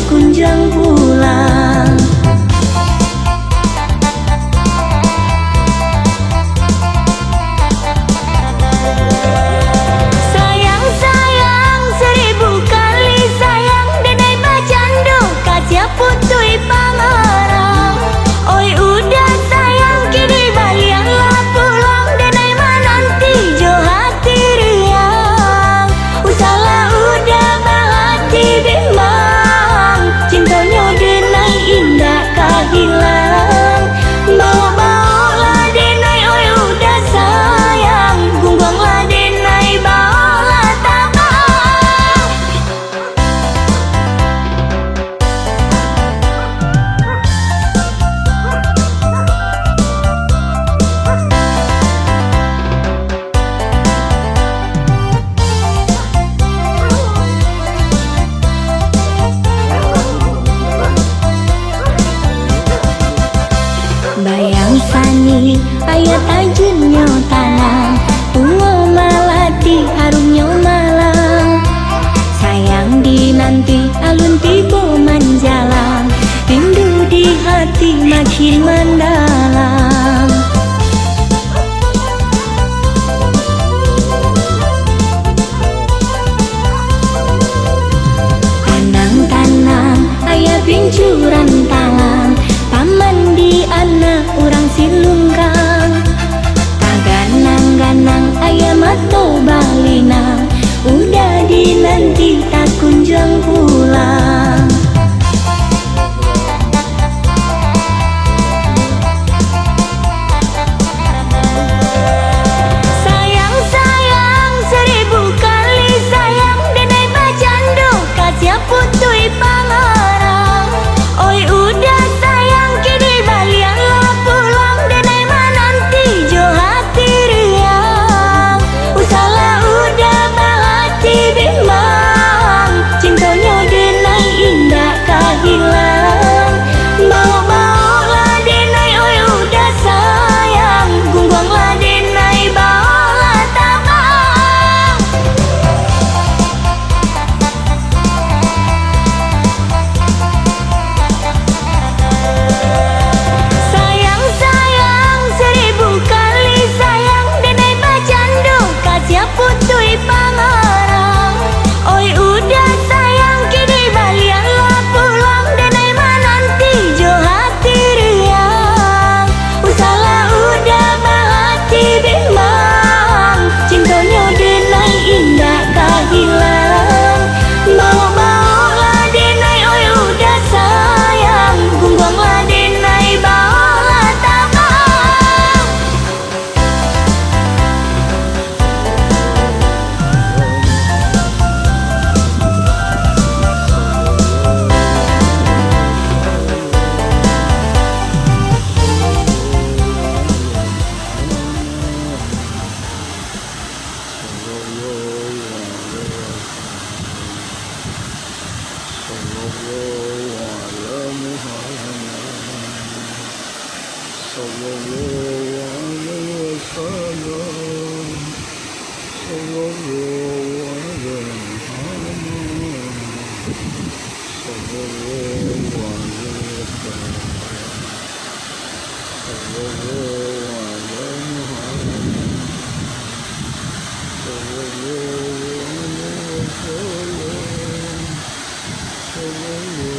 kunjung pulang. Sayang, sayang, 1000 kali sayang, denai bacandu kacia putui pangarang. Oi udah sayang, kini balianlah pulang, denai menanti jo hati riang. Usalah udah bahati bimbang, cintanya denai indah kahilang. Bawa-bawalah denai, oi udah sayang, gunggonglah denai bawalah tabang. Bayang sani ayat tajunnya tanang, tua malati harumnya malang. Sayang dinanti alun tibo manjalang, rindu di hati makin mendalam. Tanang-tanang ayat pincuran tangan, paman di anak orang silungkang. Taganang-ganang ayam atau balinang, udah dinanti tak kunjung pulang. Sayang, sayang, 1000 kali sayang, denai bacandu kacia putui pangarang. Oi udah sayang, kini balianlah pulang, denai menanti jo hati riang. Usalah udah bahati bimbang, cintanya denai indah kahilang. Bawa-bawalah denai, oi udah sayang, gunggonglah denai bawalah tabang. Sayang, sayang, 1000 kali sayang, denai bacandu kacia putui pangarang. Oi udah sayang, kini balianlah pulang, denai menanti jo hati riang. Usalah udah bahati bimbang, cintanya denai indah kahilang. Bawa-bawalah denai, oi udah sayang, gunggonglah denai bawalah tabang. Oh